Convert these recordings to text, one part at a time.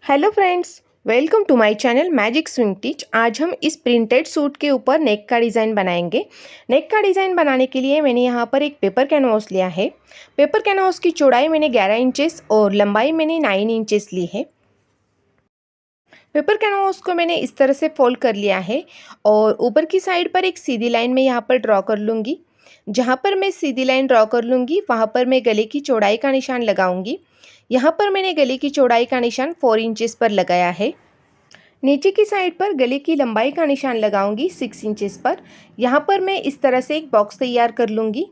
Hello friends, welcome to my channel magic swing teach. आज हम इस प्रिंटेड सूट के ऊपर नेक का डिज़ाइन बनाएंगे। नेक का डिज़ाइन बनाने के लिए मैंने यहाँ पर एक पेपर कैनवास लिया है। पेपर कैनवास की चौड़ाई मैंने 11 इंचेस और लंबाई मैंने 9 इंचेस ली है। पेपर कैनवास को मैंने इस तरह से फोल्ड कर लिया है और ऊपर की साइड पर एक सीधी लाइन में यहाँ पर ड्रॉ कर लूँगी। जहाँ पर मैं सीधी लाइन ड्रॉ कर लूँगी वहाँ पर मैं गले की चौड़ाई का निशान लगाऊंगी। यहाँ पर मैंने गले की चौड़ाई का निशान 4 इंचेस पर लगाया है। नीचे की साइड पर गले की लंबाई का निशान लगाऊंगी 6 इंचेस पर। यहाँ पर मैं इस तरह से एक बॉक्स तैयार कर लूँगी।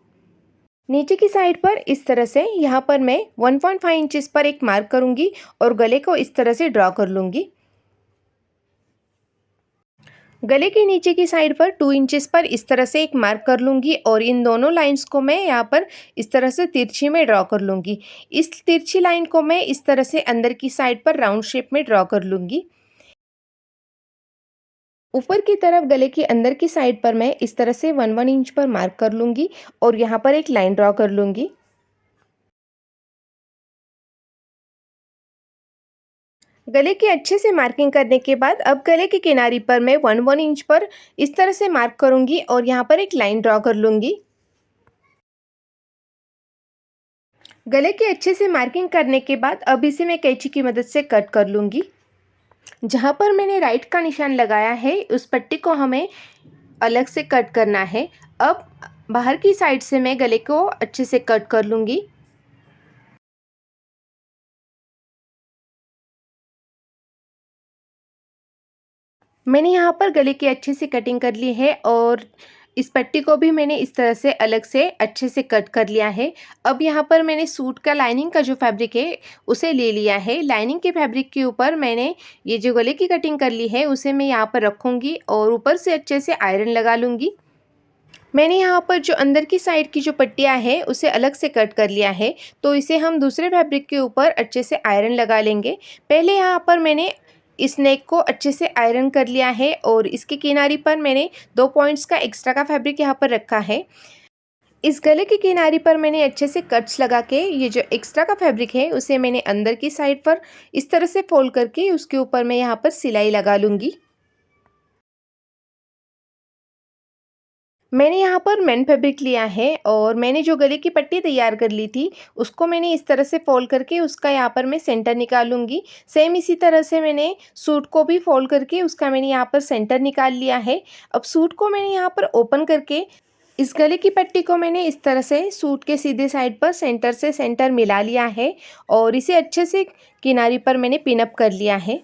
नीचे की साइड पर इस तरह से यहाँ पर मैं 1.5 इंचेस पर एक मार्क करूँगी और गले को इस तरह से ड्रॉ कर लूँगी। गले के नीचे की साइड पर 2 इंचेस पर इस तरह से एक मार्क कर लूँगी और इन दोनों लाइंस को मैं यहाँ पर इस तरह से तिरछी में ड्रॉ कर लूँगी। इस तिरछी लाइन को मैं इस तरह से अंदर की साइड पर राउंड शेप में ड्रॉ कर लूँगी। ऊपर की तरफ गले की अंदर की साइड पर मैं इस तरह से 1 इंच पर मार्क कर लूँगी और यहाँ पर एक लाइन ड्रॉ कर लूँगी। गले की अच्छे से मार्किंग करने के बाद अब गले की किनारी पर मैं 1 इंच पर इस तरह से मार्क करूँगी और यहाँ पर एक लाइन ड्रॉ कर लूँगी। गले की अच्छे से मार्किंग करने के बाद अब इसे मैं कैंची की मदद से कट कर लूँगी। जहाँ पर मैंने राइट का निशान लगाया है उस पट्टी को हमें अलग से कट करना है। अब बाहर की साइड से मैं गले को अच्छे से कट कर लूँगी। मैंने यहाँ पर गले की अच्छे से कटिंग कर ली है और इस पट्टी को भी मैंने इस तरह से अलग से अच्छे से कट कर लिया है। अब यहाँ पर मैंने सूट का लाइनिंग का जो फैब्रिक है उसे ले लिया है। लाइनिंग के फैब्रिक के ऊपर मैंने ये जो गले की कटिंग कर ली है उसे मैं यहाँ पर रखूँगी और ऊपर से अच्छे से आयरन लगा लूँगी। मैंने यहाँ पर जो अंदर की साइड की जो पट्टियाँ है उसे अलग से कट कर लिया है, तो इसे हम दूसरे फैब्रिक के ऊपर अच्छे से आयरन लगा लेंगे। पहले यहाँ पर मैंने इस नेक को अच्छे से आयरन कर लिया है और इसके किनारी पर मैंने 2 पॉइंट्स का एक्स्ट्रा का फैब्रिक यहाँ पर रखा है। इस गले की किनारी पर मैंने अच्छे से कट्स लगा के ये जो एक्स्ट्रा का फैब्रिक है उसे मैंने अंदर की साइड पर इस तरह से फोल्ड करके उसके ऊपर मैं यहाँ पर सिलाई लगा लूँगी। मैंने यहाँ पर मेन फैब्रिक लिया है और मैंने जो गले की पट्टी तैयार कर ली थी उसको मैंने इस तरह से फोल्ड करके उसका यहाँ पर मैं सेंटर निकालूंगी। सेम इसी तरह से मैंने सूट को भी फोल्ड करके उसका मैंने यहाँ पर सेंटर निकाल लिया है। अब सूट को मैंने यहाँ पर ओपन करके इस गले की पट्टी को मैंने इस तरह से सूट के सीधे साइड पर सेंटर से सेंटर मिला लिया है और इसे अच्छे से किनारी पर मैंने पिन अप कर लिया है।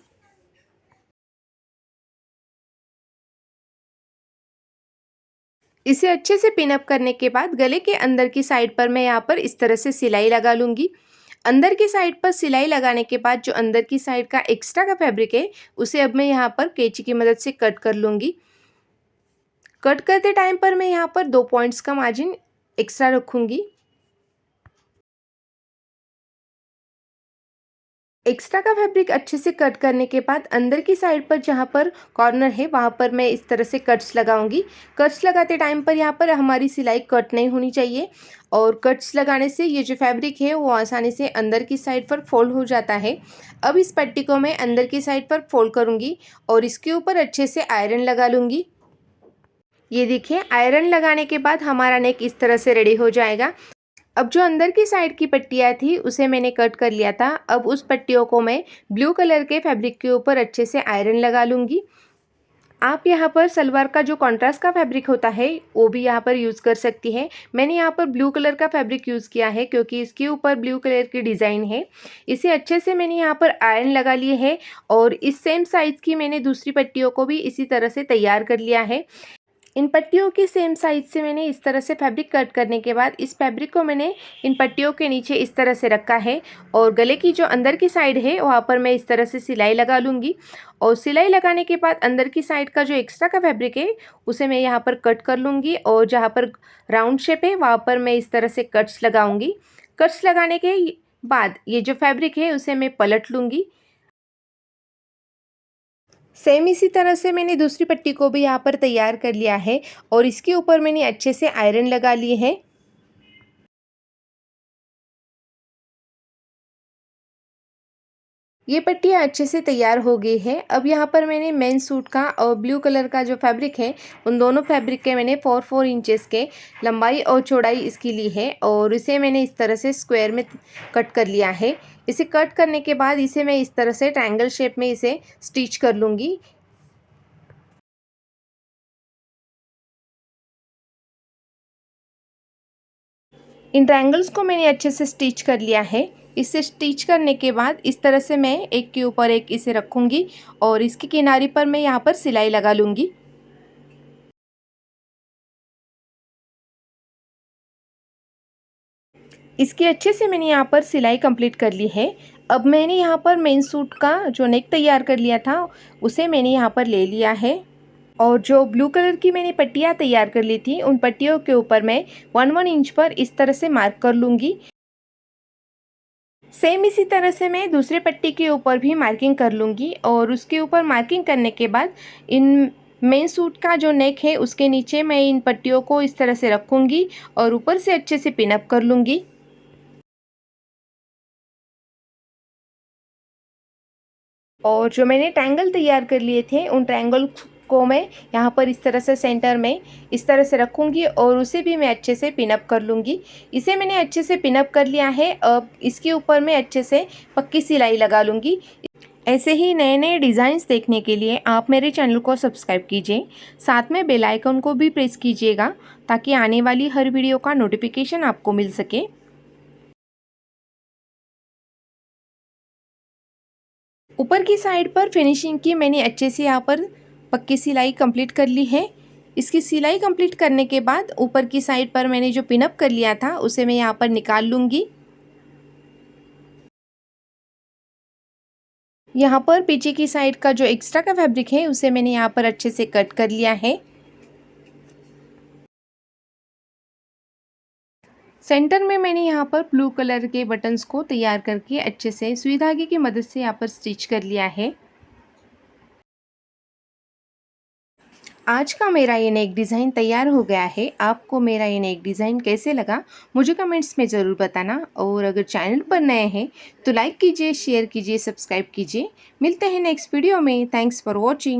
इसे अच्छे से पिन अप करने के बाद गले के अंदर की साइड पर मैं यहाँ पर इस तरह से सिलाई लगा लूँगी। अंदर की साइड पर सिलाई लगाने के बाद जो अंदर की साइड का एक्स्ट्रा का फैब्रिक है उसे अब मैं यहाँ पर कैंची की मदद से कट कर लूँगी। कट करते टाइम पर मैं यहाँ पर 2 पॉइंट्स का मार्जिन एक्स्ट्रा रखूँगी। एक्स्ट्रा का फैब्रिक अच्छे से कट करने के बाद अंदर की साइड पर जहाँ पर कॉर्नर है वहाँ पर मैं इस तरह से कट्स लगाऊंगी। कट्स लगाते टाइम पर यहाँ पर हमारी सिलाई कट नहीं होनी चाहिए और कट्स लगाने से ये जो फैब्रिक है वो आसानी से अंदर की साइड पर फोल्ड हो जाता है। अब इस पट्टी को मैं अंदर की साइड पर फोल्ड करूँगी और इसके ऊपर अच्छे से आयरन लगा लूँगी। ये देखिए, आयरन लगाने के बाद हमारा नेक इस तरह से रेडी हो जाएगा। अब जो अंदर की साइड की पट्टियाँ थी उसे मैंने कट कर लिया था। अब उस पट्टियों को मैं ब्लू कलर के फैब्रिक के ऊपर अच्छे से आयरन लगा लूँगी। आप यहाँ पर सलवार का जो कॉन्ट्रास्ट का फैब्रिक होता है वो भी यहाँ पर यूज़ कर सकती है। मैंने यहाँ पर ब्लू कलर का फैब्रिक यूज़ किया है क्योंकि इसके ऊपर ब्लू कलर की डिज़ाइन है। इसे अच्छे से मैंने यहाँ पर आयरन लगा लिए है और इस सेम साइज़ की मैंने दूसरी पट्टियों को भी इसी तरह से तैयार कर लिया है। इन पट्टियों की सेम साइज से मैंने इस तरह से फैब्रिक कट करने के बाद इस फैब्रिक को मैंने इन पट्टियों के नीचे इस तरह से रखा है और गले की जो अंदर की साइड है वहाँ पर मैं इस तरह से सिलाई लगा लूँगी और सिलाई लगाने के बाद अंदर की साइड का जो एक्स्ट्रा का फैब्रिक है उसे मैं यहाँ पर कट कर लूँगी और जहाँ पर राउंड शेप है वहाँ पर मैं इस तरह से कट्स लगाऊँगी। कट्स लगाने के बाद ये जो फैब्रिक है उसे मैं पलट लूँगी। सेम इसी तरह से मैंने दूसरी पट्टी को भी यहाँ पर तैयार कर लिया है और इसके ऊपर मैंने अच्छे से आयरन लगा ली है। ये पट्टियाँ अच्छे से तैयार हो गई है। अब यहाँ पर मैंने मेन सूट का और ब्लू कलर का जो फैब्रिक है, उन दोनों फैब्रिक के मैंने 4-4 इंचेस के लंबाई और चौड़ाई इसकी ली है और इसे मैंने इस तरह से स्क्वायर में कट कर लिया है। इसे कट करने के बाद इसे मैं इस तरह से ट्रायंगल शेप में इसे स्टिच कर लूँगी। इन ट्रायंगल्स को मैंने अच्छे से स्टिच कर लिया है। इसे स्टिच करने के बाद इस तरह से मैं एक के ऊपर एक इसे रखूँगी और इसकी किनारी पर मैं यहाँ पर सिलाई लगा लूँगी। इसकी अच्छे से मैंने यहाँ पर सिलाई कंप्लीट कर ली है। अब मैंने यहाँ पर मेन सूट का जो नेक तैयार कर लिया था, उसे मैंने यहाँ पर ले लिया है और जो ब्लू कलर की मैंने पट्टियाँ तैयार कर ली थी, उन पट्टियों के ऊपर मैं 1-1 इंच पर इस तरह से मार्क कर लूँगी। सेम इसी तरह से मैं दूसरे पट्टी के ऊपर भी मार्किंग कर लूँगी और उसके ऊपर मार्किंग करने के बाद इन मेन सूट का जो नेक है, उसके नीचे मैं इन पट्टियों को इस तरह से रखूँगी और ऊपर से अच्छे से पिन अप कर लूँगी। और जो मैंने ट्रायंगल तैयार कर लिए थे, उन ट्रायंगल को मैं यहाँ पर इस तरह से सेंटर में इस तरह से रखूँगी और उसे भी मैं अच्छे से पिन अप कर लूँगी। इसे मैंने अच्छे से पिन अप कर लिया है। अब इसके ऊपर मैं अच्छे से पक्की सिलाई लगा लूँगी। ऐसे ही नए-नए डिज़ाइंस देखने के लिए आप मेरे चैनल को सब्सक्राइब कीजिए। साथ में बेल आइकन को भी प्रेस कीजिएगा ताकि आने वाली हर वीडियो का नोटिफिकेशन आपको मिल सके। ऊपर की साइड पर फिनिशिंग की मैंने अच्छे से यहाँ पर पक्की सिलाई कंप्लीट कर ली है। इसकी सिलाई कंप्लीट करने के बाद ऊपर की साइड पर मैंने जो पिन अप कर लिया था, उसे मैं यहाँ पर निकाल लूँगी। यहाँ पर पीछे की साइड का जो एक्स्ट्रा का फैब्रिक है, उसे मैंने यहाँ पर अच्छे से कट कर लिया है। सेंटर में मैंने यहाँ पर ब्लू कलर के बटन्स को तैयार करके अच्छे से सुई धागे की मदद से यहाँ पर स्टिच कर लिया है। आज का मेरा ये नेक डिज़ाइन तैयार हो गया है। आपको मेरा ये नेक डिज़ाइन कैसे लगा, मुझे कमेंट्स में ज़रूर बताना और अगर चैनल पर नए हैं तो लाइक कीजिए, शेयर कीजिए, सब्सक्राइब कीजिए। मिलते हैं नेक्स्ट वीडियो में। Thanks for watching.